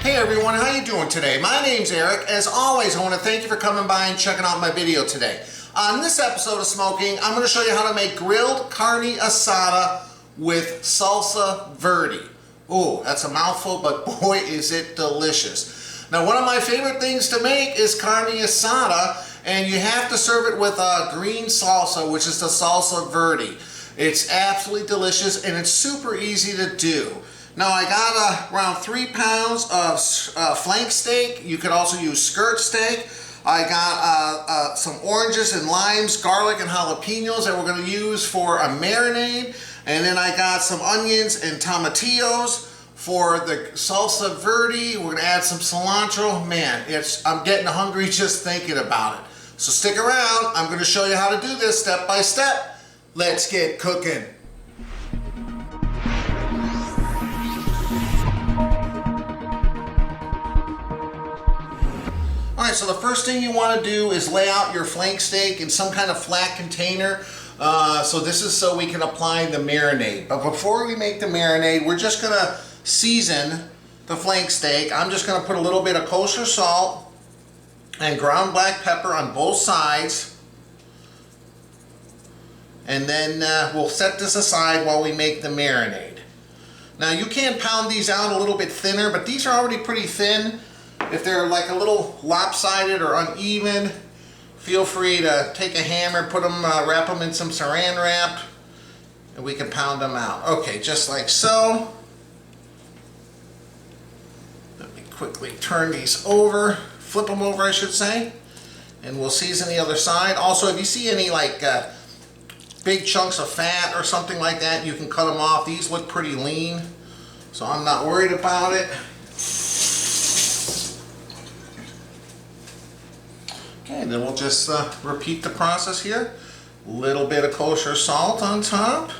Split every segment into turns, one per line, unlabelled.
Hey everyone, how you doing today? My name's Eric. As always, I want to thank you for coming by and checking out my video today. On this episode of Smo'King, I'm going to show you how to make grilled carne asada with salsa verde. Ooh, that's a mouthful, but boy is it delicious. Now, one of my favorite things to make is carne asada, and you have to serve it with a green salsa, which is the salsa verde. It's absolutely delicious, and it's super easy to do. Now I got around 3 pounds of flank steak. You could also use skirt steak. I got some oranges and limes, garlic and jalapenos that we're going to use for a marinade. And then I got some onions and tomatillos for the salsa verde. We're going to add some cilantro. Man, I'm getting hungry just thinking about it. So stick around. I'm going to show you how to do this step by step. Let's get cooking. Alright, so the first thing you want to do is lay out your flank steak in some kind of flat container. So this is so we can apply the marinade. But before we make the marinade, we're just going to season the flank steak. I'm just going to put a little bit of kosher salt and ground black pepper on both sides. And then we'll set this aside while we make the marinade. Now you can pound these out a little bit thinner, but these are already pretty thin. If they're like a little lopsided or uneven, feel free to take a hammer, put them, wrap them in some saran wrap, and we can pound them out. Okay, just like so. Let me quickly turn these over, flip them over I should say, and we'll season the other side. Also, if you see any like big chunks of fat or something like that, you can cut them off. These look pretty lean, so I'm not worried about it. Okay, and then we'll just repeat the process here. Little bit of kosher salt on top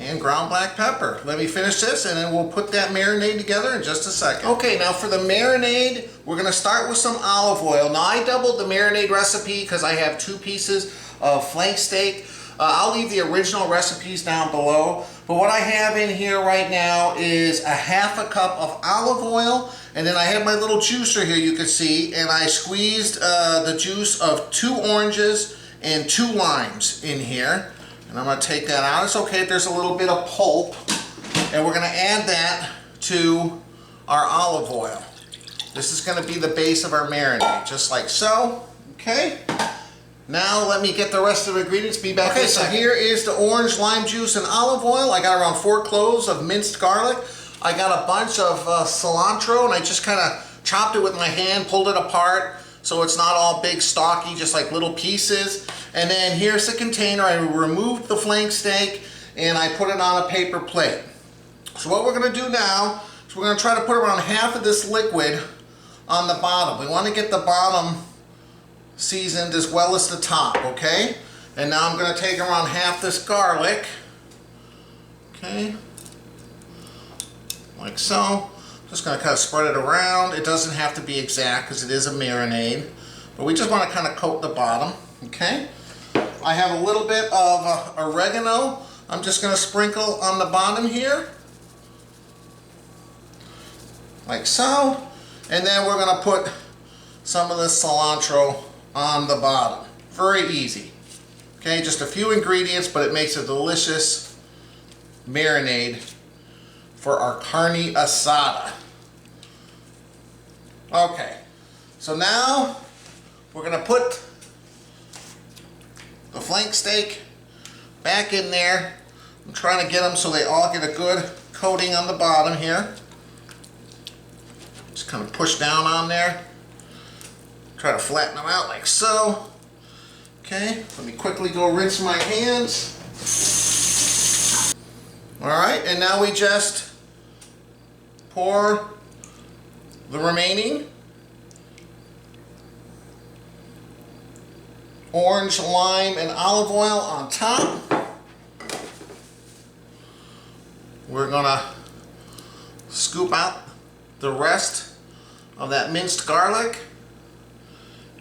and ground black pepper. Let me finish this and then we'll put that marinade together in just a second. Okay, now for the marinade, we're going to start with some olive oil. Now I doubled the marinade recipe because I have 2 pieces of flank steak. I'll leave the original recipes down below. But what I have in here right now is a ½ cup of olive oil. And then I have my little juicer here you can see. And I squeezed the juice of 2 oranges and 2 limes in here. And I'm going to take that out. It's okay if there's a little bit of pulp. And we're going to add that to our olive oil. This is going to be the base of our marinade, just like so. Okay. Now let me get the rest of the ingredients. Be back. Okay, so here is the orange, lime juice, and olive oil. I got around 4 cloves of minced garlic. I got a bunch of cilantro, and I just kind of chopped it with my hand, pulled it apart, so it's not all big, stocky, just like little pieces. And then here's the container. I removed the flank steak, and I put it on a paper plate. So what we're going to do now is we're going to try to put around half of this liquid on the bottom. We want to get the bottom seasoned as well as the top, okay? And now I'm going to take around half this garlic, okay, like so. Just going to kind of spread it around. It doesn't have to be exact because it is a marinade, but we just want to kind of coat the bottom, okay? I have a little bit of oregano. I'm just going to sprinkle on the bottom here, like so. And then we're going to put some of this cilantro on the bottom. Very easy. Okay, just a few ingredients, but it makes a delicious marinade for our carne asada. Okay, so now we're going to put the flank steak back in there. I'm trying to get them so they all get a good coating on the bottom here. Just kind of push down on there. Try to flatten them out like so. Okay, let me quickly go rinse my hands. Alright, and now we just pour the remaining orange, lime, and olive oil on top. We're gonna scoop out the rest of that minced garlic.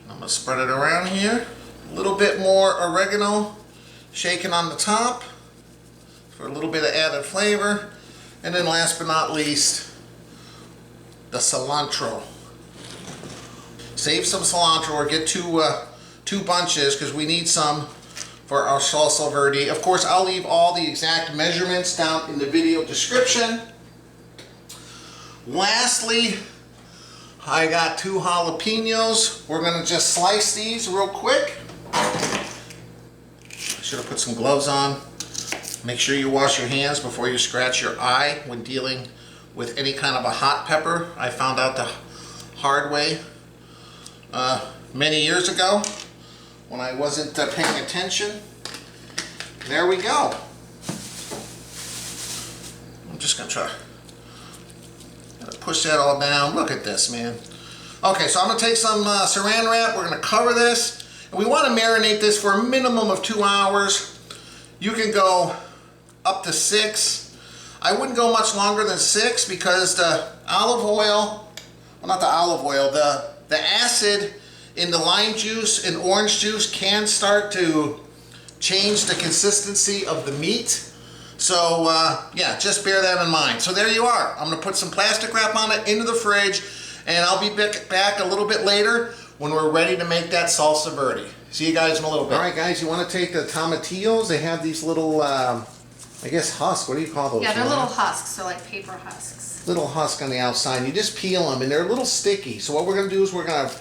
I'm going to spread it around here. A little bit more oregano shaken on the top for a little bit of added flavor. And then last but not least, the cilantro. Save some cilantro or get two bunches because we need some for our salsa verde. Of course, I'll leave all the exact measurements down in the video description. Lastly, I got 2 jalapenos. We're gonna just slice these real quick. I should have put some gloves on. Make sure you wash your hands before you scratch your eye when dealing with any kind of a hot pepper. I found out the hard way many years ago when I wasn't paying attention. There we go. I'm just gonna try to push that all down. Look at this, man. Okay, so I'm gonna take some saran wrap. We're gonna cover this, and we want to marinate this for a minimum of 2 hours. You can go up to 6. I wouldn't go much longer than 6 because the olive oil, well, not the olive oil, the acid in the lime juice and orange juice can start to change the consistency of the meat. So yeah, just bear that in mind. So there you are. I'm gonna put some plastic wrap on it into the fridge, and I'll be back a little bit later when we're ready to make that salsa verde. See you guys in a little bit. All right, guys, you want to take the tomatillos. They have these little, I guess husks. What do you call those?
Yeah, they're little husks. They're like paper husks.
Little husk on the outside. You just peel them, and they're a little sticky. So what we're gonna do is we're gonna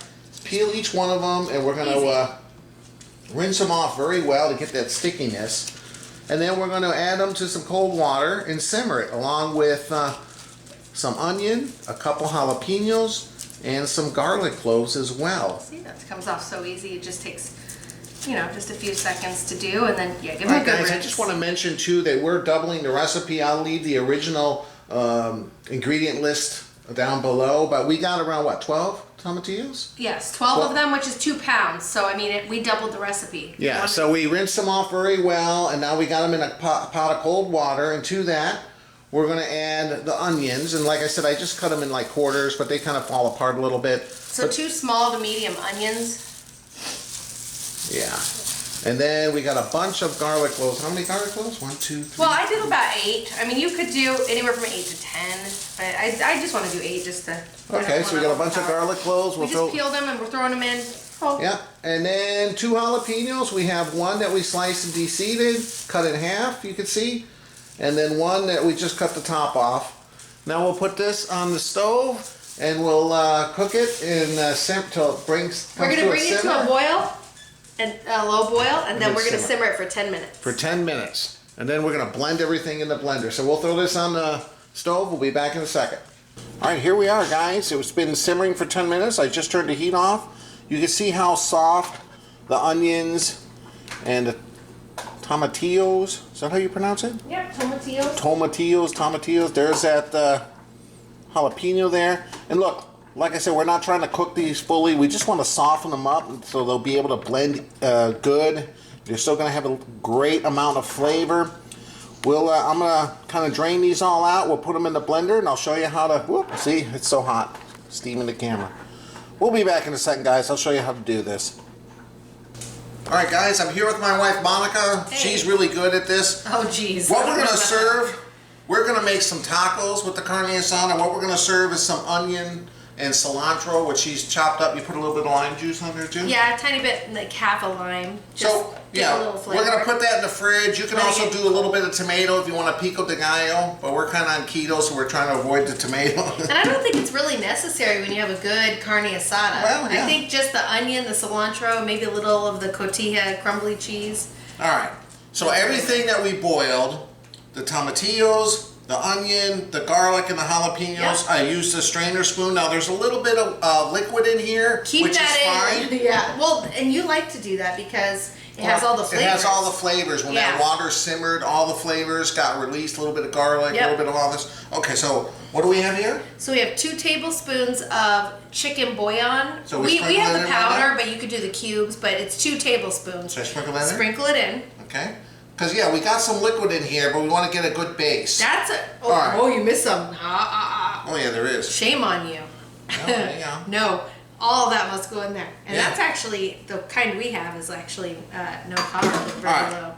peel each one of them, and we're gonna rinse them off very well to get that stickiness. And then we're gonna add them to some cold water and simmer it along with some onion, a couple jalapenos, and some garlic cloves as well.
See, that comes off so easy. It just takes, you know, just a few seconds to do, and then yeah, give it a good
guys,
rinse.
I just want to mention too that we're doubling the recipe. I'll leave the original ingredient list down below, but we got around what, 12 tomatillos?
Yes, 12 of them, which is 2 pounds. So I mean, we doubled the recipe.
Yeah, so we rinsed them off very well, and now we got them in a pot of cold water, and to that we're going to add the onions. And like I said, I just cut them in like quarters, but they kind of fall apart a little bit.
So 2 small to medium onions.
Yeah. And then we got a bunch of garlic cloves. How many garlic cloves? 1, 2, 3.
Well, I did about 8. I mean, you could do anywhere from 8 to 10, but I just want to do 8 just to.
Okay, so we got a bunch of garlic cloves.
We just peeled them and we're throwing them in. Oh.
Yeah, and then 2 jalapenos. We have one that we sliced and de-seeded, cut in half, you can see, and then one that we just cut the top off. Now we'll put this on the stove and we'll cook it in simmer till it brings.
We're gonna bring it to a boil, and a low boil, and then we're gonna simmer it for 10 minutes.
For 10 minutes, and then we're gonna blend everything in the blender. So we'll throw this on the stove. We'll be back in a second. All right, here we are, guys. It's been simmering for 10 minutes. I just turned the heat off. You can see how soft the onions and the tomatillos, is that how you pronounce it?
Yep, tomatillos.
Tomatillos. There's that jalapeno there. And look, like I said, we're not trying to cook these fully. We just want to soften them up so they'll be able to blend good. You're still going to have a great amount of flavor. I'm going to kind of drain these all out. We'll put them in the blender, and I'll show you how to, whoop, see, it's so hot. Steaming the camera. We'll be back in a second, guys. I'll show you how to do this. All right, guys, I'm here with my wife, Monica.
Hey.
She's really good at this.
Oh, geez.
What we're going to serve, we're going to make some tacos with the carne asada. What we're going to serve is some onion and cilantro, which she's chopped up. You put a little bit of lime juice on there, too?
Yeah, a tiny bit, like half a lime. Just
So,
a
yeah,
little flavor.
we're going to put that in the fridge. You can also do a little bit of tomato if you want a pico de gallo, but we're kind of on keto, so we're trying to avoid the tomato.
And I don't think it's really necessary when you have a good carne asada.
Well, yeah.
I think just the onion, the cilantro, maybe a little of the cotija crumbly cheese.
All right, so everything that we boiled, the tomatillos, the onion, the garlic, and the jalapenos,
Yep.
I used a strainer spoon. Now there's a little bit of liquid in here,
Keep
which
that
is
in.
fine.
Yeah. Well, and you like to do that because it has all the flavors.
It has all the flavors. When that
Yeah.
water simmered, all the flavors got released. A little bit of garlic, a
Yep.
little bit of all this. Okay, so what do we have here?
So we have 2 tablespoons of chicken bouillon.
So
we
sprinkle
have
it
the
in like
powder,
that?
but you could do the cubes, but it's 2 tablespoons.
Should I sprinkle that in?
Sprinkle it in.
Okay. Because, yeah, we got some liquid in here, but we want to get a good base.
That's it. Oh,
All right.
oh, you missed some.
Oh, yeah, there is.
Shame on you.
Oh, there you go.
No, all of that must go in there. And
Yeah.
that's actually, the kind we have is actually no carb, very
All right.
low.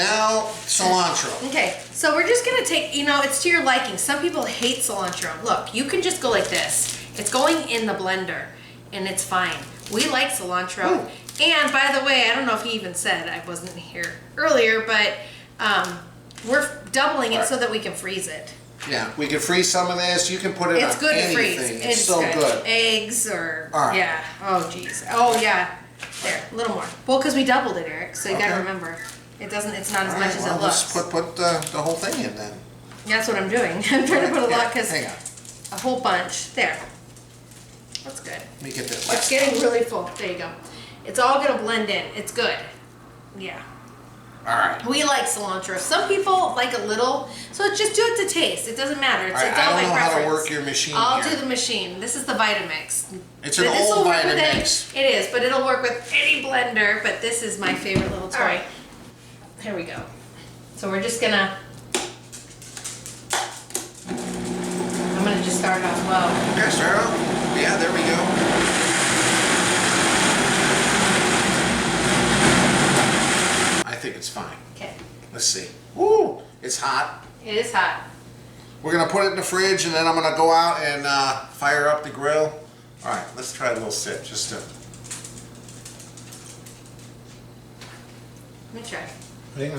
Now, cilantro.
Okay, so we're just gonna take, it's to your liking. Some people hate cilantro. Look, you can just go like this. It's going in the blender, and it's fine. We like cilantro.
Ooh.
And by the way, I don't know if he even said, I wasn't here earlier, but we're doubling it so that we can freeze it.
Yeah, we can freeze some of this. You can put it on
It's good to
anything.
freeze.
It's so good.
Eggs or,
All right.
yeah. Oh, geez. Oh, yeah. There, a little more. Well, because we doubled it, Eric, so you gotta
Okay.
remember. It's not as
All
much
right,
as
well,
it looks.
just put the whole thing in then.
That's what I'm doing. I'm trying to put a lot, because
Hang on.
a whole bunch. There. That's good.
Let me get this
It's
last.
getting really full. There you go. It's all gonna blend in. It's good. Yeah.
All right.
We like cilantro. Some people like a little, so just do it to taste. It doesn't matter. It's
All right,
all
I
my
don't know how to
preference.
work your machine
I'll
here.
do the machine. This is the Vitamix.
It's an
But this'll
old
work with
Vitamix.
It is, but it'll work with any blender. But this is my favorite little toy.
All right.
Here we go. So we're just gonna. I'm gonna just start off low.
Okay, start out. Yeah, there we go. I think it's fine.
Okay.
Let's see. Woo! It's hot.
It is hot.
We're gonna put it in the fridge, and then I'm gonna go out and fire up the grill. All right, let's try a little sip, just to.
Let me try.
Hang on.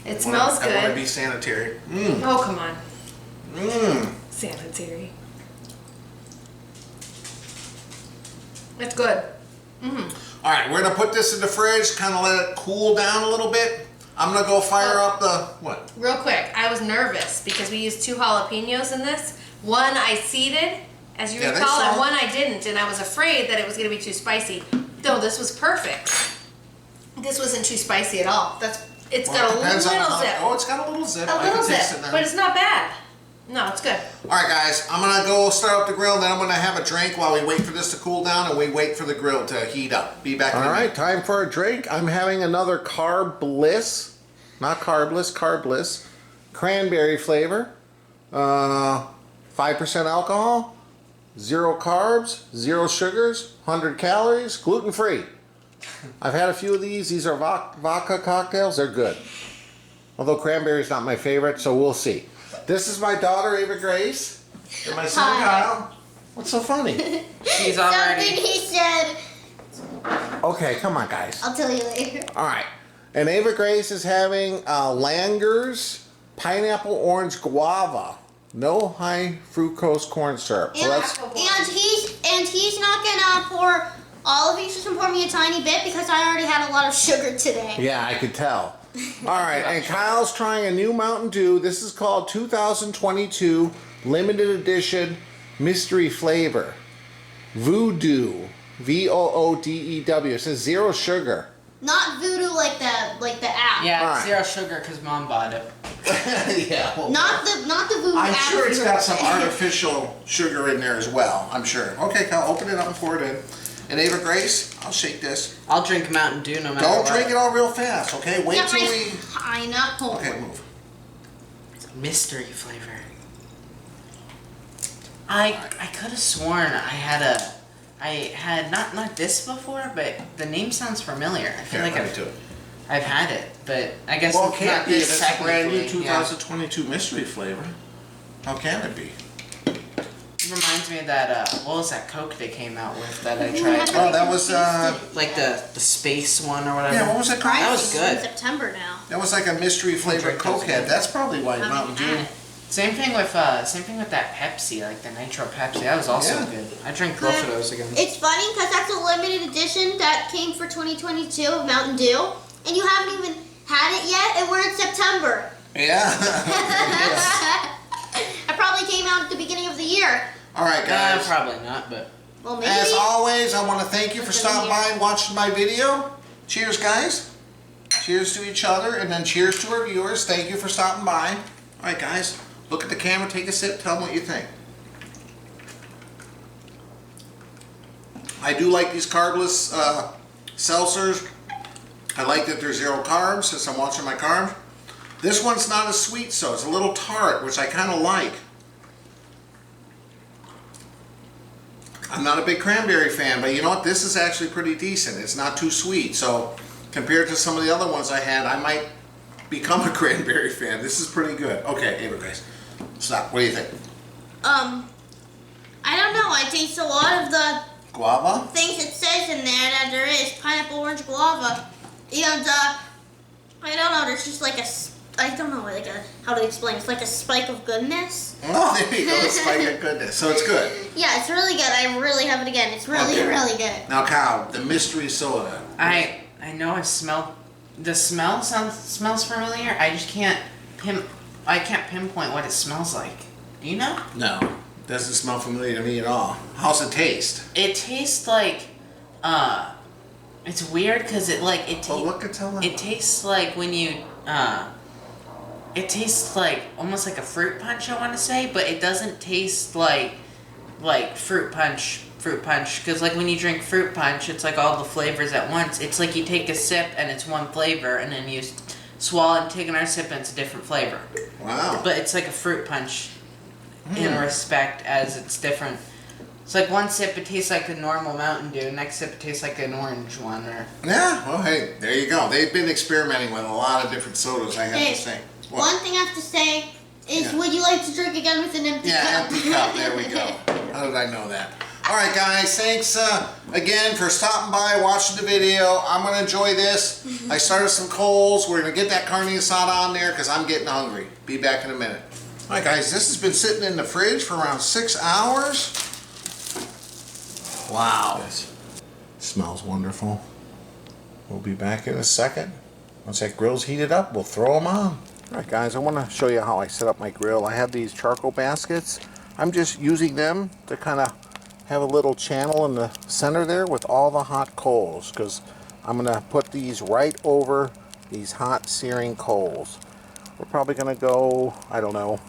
It smells
I want to
good.
be sanitary. Mmm.
Oh, come on.
Mmm.
Sanitary. It's good.
All right, we're gonna put this in the fridge, kind of let it cool down a little bit. I'm gonna go fire up the what?
Real quick, I was nervous because we used 2 jalapenos in this. One I seeded, as you
Yeah, they
recall, and
saw-
one I didn't, and I was afraid that it was gonna be too spicy. No, this was perfect. This wasn't too spicy at all. It's
Well,
got
it
a
depends on
little
how-
zip.
Oh, it's got a little zip.
A
I
little
can taste
zip,
it now.
but it's not bad. No, it's good.
All right, guys, I'm gonna go start up the grill, and then I'm gonna have a drink while we wait for this to cool down and we wait for the grill to heat up. Be back in a
All
minute.
right, time for a drink. I'm having another Carb Bliss, not Carbless, Carb Bliss, cranberry flavor, 5% alcohol, 0 carbs, 0 sugars, 100 calories, gluten-free. I've had a few of these. These are vodka cocktails. They're good. Although cranberry is not my favorite, so we'll see. This is my daughter, Ava Grace, and my son,
Hi.
Kyle. What's so funny?
She's
Something he said.
Okay, come on, guys.
I'll tell you later.
All right. And Ava Grace is having Langer's pineapple orange guava. No high fructose corn syrup. So that's
And he's not gonna pour all of it. He's just gonna pour me a tiny bit because I already had a lot of sugar today.
yeah, I could tell. All right, and Kyle's trying a new Mountain Dew. This is called 2022 limited edition mystery flavor. Voodoo. VOODEW. It says 0 sugar.
Not voodoo like the app.
Yeah,
Alright.
0 sugar because mom bought it.
Yeah. Well,
Not the voodoo
I'm
app.
sure it's
you
got
were
some
saying.
artificial sugar in there as well. I'm sure. Okay, Kyle, open it up and pour it in. And Ava Grace, I'll shake this.
I'll drink Mountain Dew no matter
Don't
what.
drink it all real fast, okay? Wait
Yeah,
till
my
we.
pineapple.
Okay, move.
Mystery flavor. I could have sworn I had not this before, but the name sounds familiar. I feel
Here,
like
let me do it.
I've had it, but I guess
Well, it
it's
can't
not
be.
this
It's a brand new
technically, yeah.
2022 mystery flavor. How can it be?
It reminds me of that what was that Coke they came out with that I tried?
Oh, that was
Like the space one or whatever.
yeah. What was it called?
That was
In
good.
September now.
That was like a mystery flavored
drink those
Coke head.
again.
That's probably why Mountain
haven't had
Dew.
it.
Same thing with that Pepsi, like the Nitro Pepsi. That was also
Yeah.
good. I drink both of those again.
It's funny because that's a limited edition that came for 2022 of Mountain Dew, and you haven't even had it yet, and we're in September.
Yeah.
It probably came out at the beginning of the year.
All right, guys.
Probably not, but
Well, maybe.
As always, I want to thank you for stopping by and watching my video. Cheers, guys. Cheers to each other, and then cheers to our viewers. Thank you for stopping by. All right, guys. Look at the camera, take a sip, tell them what you think. I do like these carbless seltzers. I like that they're 0 carbs since I'm watching my carbs. This one's not as sweet, so it's a little tart, which I kind of like. I'm not a big cranberry fan, but you know what? This is actually pretty decent. It's not too sweet, so compared to some of the other ones I had, I might become a cranberry fan. This is pretty good. Okay, Ava Grace, stop. What do you think?
I don't know. I taste a lot of the
Guava?
things it says in there that there is pineapple, orange, guava, and I don't know. There's just like I don't know how to explain. It's like a spike of goodness.
Oh, there you go. Spike of goodness. So it's good.
Yeah, it's really good. I really have it again. It's really, really good.
Now, Kyle, the mystery soda.
I know I smell. The smell smells familiar. I just can't pinpoint what it smells like. Do you know?
No, doesn't smell familiar to me at all. How's it taste?
It tastes like it's weird because it tastes like when you it tastes like almost like a fruit punch, I want to say, but it doesn't taste like fruit punch because like when you drink fruit punch, it's like all the flavors at once. It's like you take a sip and it's one flavor, and then you swallow and take another sip and it's a different flavor.
Wow.
But it's like a fruit punch in respect as it's different. It's like one sip it tastes like a normal Mountain Dew, next sip it tastes like an orange one. Or
Yeah, well, hey, there you go. They've been experimenting with a lot of different sodas, I have to say. What?
One thing I have to say is, would you like to drink again with an empty cup?
Yeah, empty cup. There we go. How did I know that? All right, guys. Thanks again for stopping by, watching the video. I'm going to enjoy this. I started some coals. We're going to get that carne asada on there because I'm getting hungry. Be back in a minute. All right, guys. This has been sitting in the fridge for around 6 hours. Wow. Smells wonderful. We'll be back in a second. Once that grill's heated up, we'll throw them on.
Alright guys, I want to show you how I set up my grill. I have these charcoal baskets. I'm just using them to kind of have a little channel in the center there with all the hot coals, because I'm going to put these right over these hot searing coals. We're probably going to go, I don't know,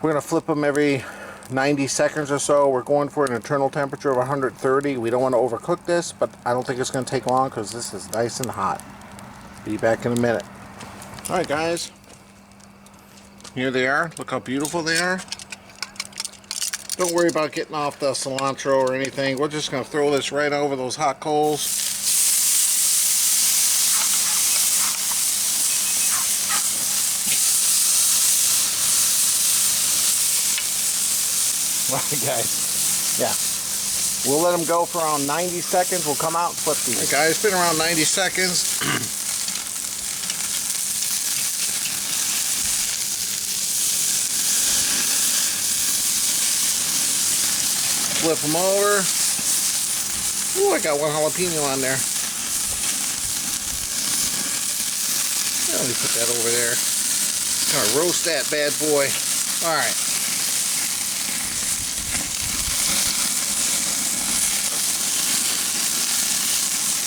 we're going to flip them every 90 seconds or so. We're going for an internal temperature of 130. We don't want to overcook this, but I don't think it's going to take long because this is nice and hot. Be back in a minute. Alright guys, here they are. Look how beautiful they are. Don't worry about getting off the cilantro or anything. We're just going to throw this right over those hot coals. Alright guys, yeah. We'll let them go for around 90 seconds. We'll come out and flip these. Alright guys, it's been around 90 seconds. Flip them over. Ooh, I got one jalapeno on there. Let me put that over there. Gonna roast that bad boy. Alright.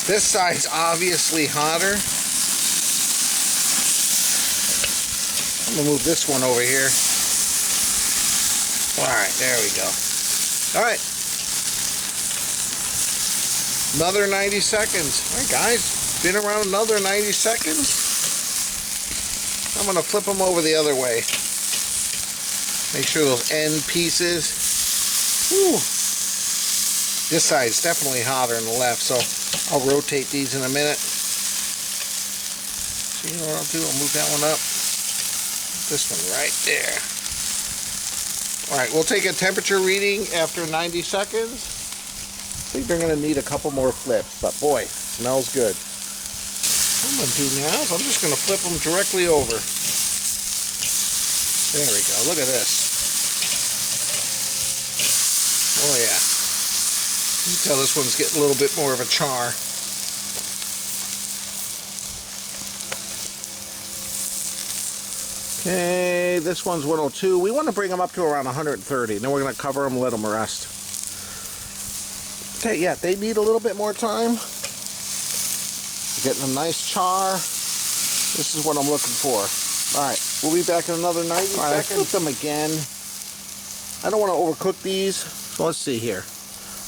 This side's obviously hotter. I'm gonna move this one over here. Alright, there we go. Alright. Another 90 seconds. Alright guys, been around another 90 seconds. I'm going to flip them over the other way. Make sure those end pieces. Whew. This side's definitely hotter than the left, so I'll rotate these in a minute. So you know what I'll do? I'll move that one up. This one right there. Alright, we'll take a temperature reading after 90 seconds. I think they're going to need a couple more flips, but boy, smells good. What I'm going to do now is I'm just going to flip them directly over. There we go, look at this. Oh yeah. You can tell this one's getting a little bit more of a char. Okay, this one's 102. We want to bring them up to around 130. Then we're going to cover them and let them rest. Okay, yeah, they need a little bit more time. Getting a nice char. This is what I'm looking for. Alright, we'll be back in another 90 seconds. I flip them again. I don't want to overcook these. So let's see here.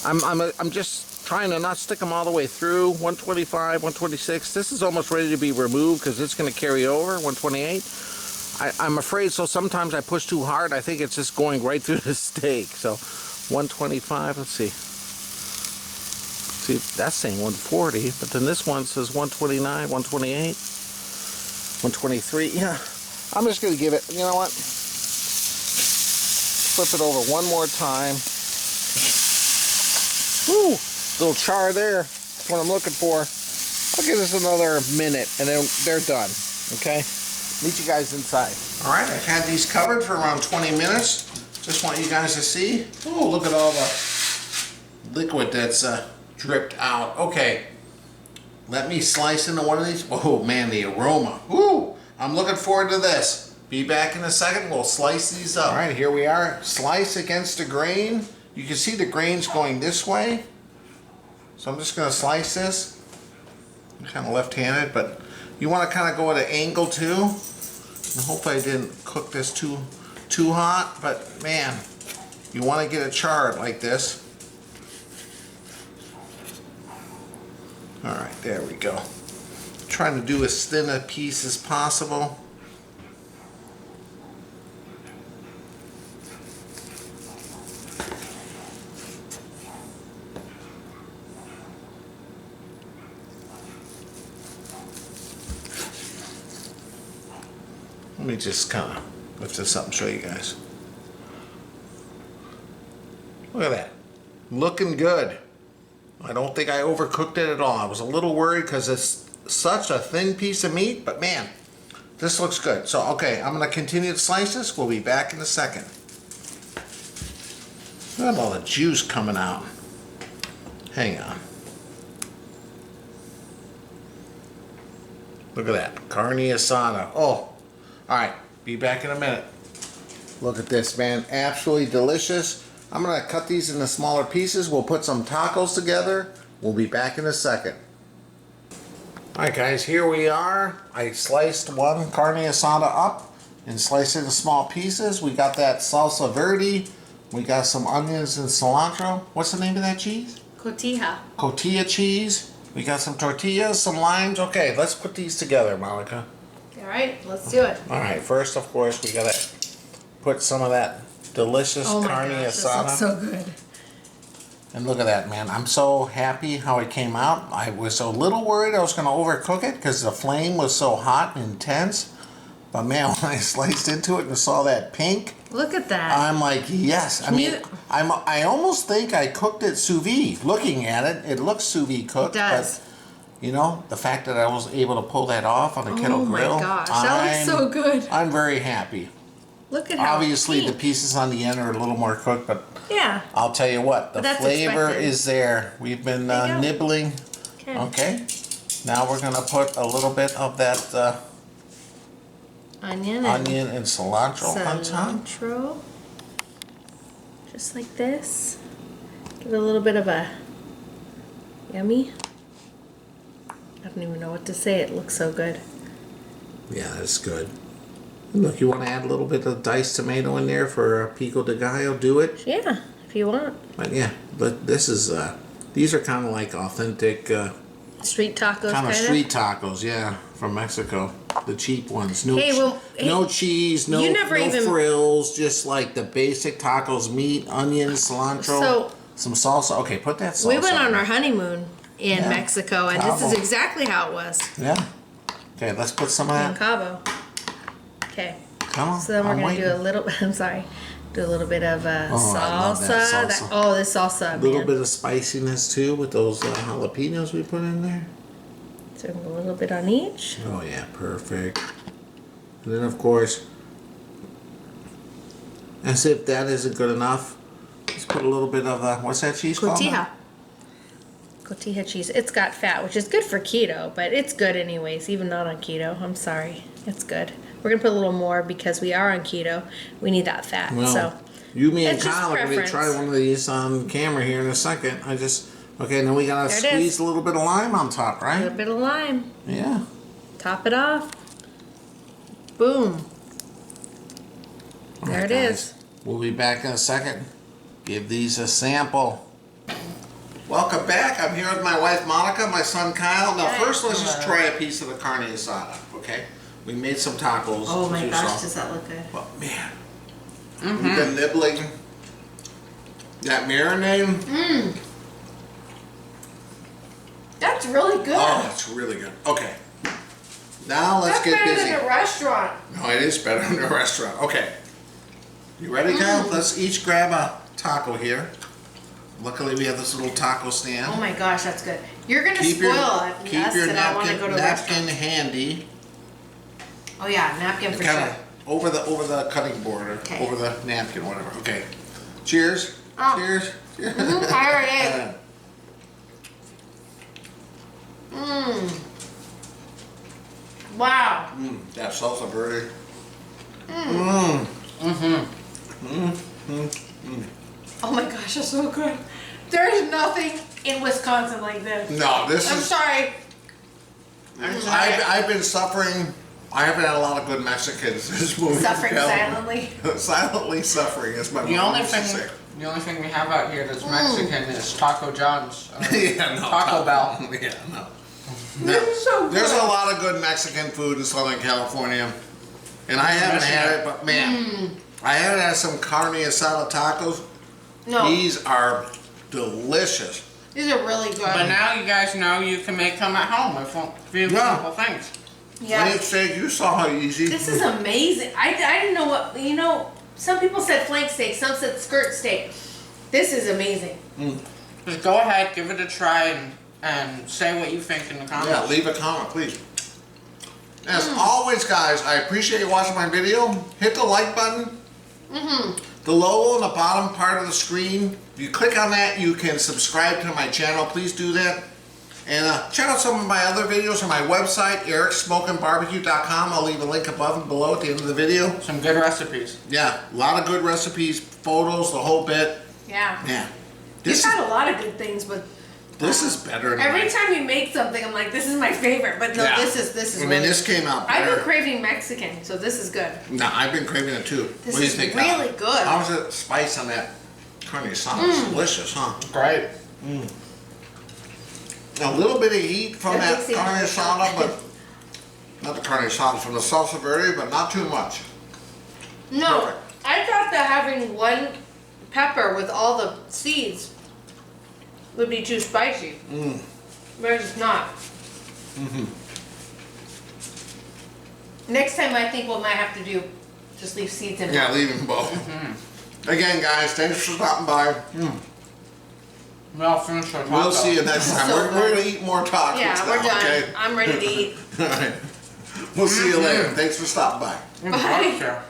I'm just trying to not stick them all the way through. 125, 126. This is almost ready to be removed because it's going to carry over. 128. I'm afraid so sometimes I push too hard. I think it's just going right through the steak. So 125, let's see. See, that's saying 140, but then this one says 129, 128, 123. Yeah, I'm just gonna give it, you know what? Flip it over one more time. Woo, little char there. That's what I'm looking for. I'll give this another minute and then they're done, okay? Meet you guys inside.
All right, I've had these covered for around 20 minutes. Just want you guys to see. Oh, look at all the liquid that's dripped out. Okay, let me slice into one of these. Oh man, the aroma. Ooh, I'm looking forward to this. Be back in a second. We'll slice these up. All right, here we are. Slice against the grain. You can see the grain's going this way. So I'm just gonna slice this. I'm kind of left-handed, but you want to kind of go at an angle too. And hopefully I didn't cook this too hot, but man, you want to get it charred like this. All right, there we go. Trying to do as thin a piece as possible. Let me just kind of lift this up and show you guys. Look at that. Looking good. I don't think I overcooked it at all. I was a little worried because it's such a thin piece of meat, but man, this looks good. So, okay, I'm going to continue to slice this. We'll be back in a second. Look at all the juice coming out. Hang on. Look at that. Carne Asada. Oh. Alright, be back in a minute. Look at this, man. Absolutely delicious. I'm going to cut these into smaller pieces. We'll put some tacos together. We'll be back in a second. Alright guys, here we are. I sliced one carne asada up and sliced it into small pieces. We got that salsa verde. We got some onions and cilantro. What's the name of that cheese?
Cotija.
Cotija cheese. We got some tortillas, some limes. Okay, let's put these together, Monica.
All right, let's do it.
All right, first, of course, we gotta put some of that delicious
Oh my
carne
gosh, this
asada.
looks so good.
And look at that, man. I'm so happy how it came out. I was a little worried I was gonna overcook it because the flame was so hot and intense. But man, when I sliced into it and saw that pink,
Look at that.
I'm like, yes. I almost think I cooked it sous vide. Looking at it, it looks sous vide cooked.
It does.
But, you know, the fact that I was able to pull that off on a kettle grill.
Oh my gosh, that looks so good.
I'm very happy.
Look at how
Obviously, the
pink.
pieces on the end are a little more cooked, but
Yeah.
I'll tell you what, the
But that's
flavor
expected.
is there. We've been
There you go.
nibbling.
Okay.
Okay. Now we're going to put a little bit of that
Onion
onion and cilantro on top.
cilantro. Just like this. Give it a little bit of a yummy. I don't even know what to say. It looks so good.
Yeah, that's good. Look, you want to add a little bit of diced tomato in there for pico de gallo, do it.
Yeah, if you want.
But yeah, but this is, these are kind of like authentic,
Street tacos
kind of street tacos, yeah, from Mexico. The cheap ones. No,
Hey, well,
no cheese, no,
you never
no
even-
frills, just like the basic tacos, meat, onion, cilantro,
So-
some salsa. Okay, put that salsa.
We went on
in.
our honeymoon in
Yeah.
Mexico, and this
Cabo.
is exactly how it was
Yeah. Okay, let's put some of
in
that.
Cabo. Okay,
Come on.
so then we're
I'm
gonna do
waiting.
a little. I'm sorry, do a little bit of
Oh, I love
salsa.
that salsa.
Oh, this salsa,
A little
man.
bit of spiciness too with those jalapenos we put in there.
So a little bit on each.
Oh yeah, perfect. And then of course, as if that isn't good enough, let's put a little bit of what's that cheese called?
Cotija. Cotija cheese. It's got fat, which is good for keto, but it's good anyways, even not on keto. I'm sorry. It's good. We're gonna put a little more because we are on keto. We need that fat.
Well,
so
you, me, and
it's just
Kyle are going to
preference.
try one of these on camera here in a second. Okay, and then we got to
There it
squeeze
is.
a little bit of lime on top,
a little
right?
bit of lime.
Yeah.
Top it off. Boom.
All
There
right,
it
guys.
is.
We'll be back in a second. Give these a sample. Welcome back. I'm here with my wife Monica, my son Kyle. Now
Hi.
first let's just
Hello.
try a piece of the carne asada, okay? We made some tacos.
Oh my
as you
gosh,
saw.
does that look good?
But man, we've been nibbling that marinade.
That's really good.
Oh, it's really good. Okay. Now let's
That's
get
better
busy.
than a restaurant.
No, it is better than a restaurant. Okay. You ready, Kyle? Let's each grab a taco here. Luckily, we have this little taco stand.
Oh my gosh, that's good. You're gonna
Keep
spoil
your,
it.
keep
us
your
and I want to go to a
napkin
restaurant.
handy.
Oh yeah, napkin for
Kind
sure.
of over the cutting board or
Okay.
over the napkin, whatever. Okay. Cheers.
Oh.
Cheers.
I already ate. Wow.
That salsa verde.
Oh my gosh, that's so good. There's nothing in Wisconsin like this.
No, this
I'm
is.
sorry.
I've been suffering. I haven't had a lot of good Mexicans this movie.
Suffering silently.
Silently suffering is my
The
mom
only
used to
thing,
say.
the only thing we have out here that's Mexican is Taco John's.
Yeah, no.
Taco Bell.
Yeah, no.
This is so good.
There's a lot of good Mexican food in Southern California, and I haven't had it, but man, I have had some carne asada tacos.
No,
These are delicious.
these are really good.
But now you guys know you can make them at home with a few
Yeah.
simple things.
yeah.
Wait, steak, you saw how easy.
This is amazing. I didn't know what, you know, some people said flank steak, some said skirt steak. This is amazing.
Just go ahead, give it a try, and say what you think in the comments.
Yeah, leave a comment, please. As always, guys, I appreciate you watching my video. Hit the like button. The logo on the bottom part of the screen. If you click on that, you can subscribe to my channel. Please do that. And check out some of my other videos on my website, ericsmokingbbq.com. I'll leave a link above and below at the end of the video.
Some good recipes.
Yeah, a lot of good recipes, photos, the whole bit.
Yeah.
Yeah.
You've
This is,
had a lot of good things, but
this is better than
every
mine.
time you make something, I'm like, this is my favorite. But no,
Yeah.
this is
I mean,
really
this came out
I've been
better.
craving Mexican, so this is good.
No, I've been craving it too.
This
What do you
is
think?
really
Al?
good.
How's the spice on that carne asada? It's delicious, huh?
Great.
A little bit of heat from
That
that
makes it
carne
good.
asada, but not the carne asada, from the salsa verde, but not too much.
No,
Perfect.
I thought that having one pepper with all the seeds would be too spicy. But it's not. Next time I think we might have to do just leave seeds in.
Yeah, leave them both. Again, guys, thanks for stopping by.
Well, finish our taco.
We'll see you next time.
So
We're
good.
going to eat more tacos
Yeah,
now,
we're done.
okay?
I'm ready to eat.
All right. We'll see you later. Thanks for stopping by.
Mm,
Bye.
delicious.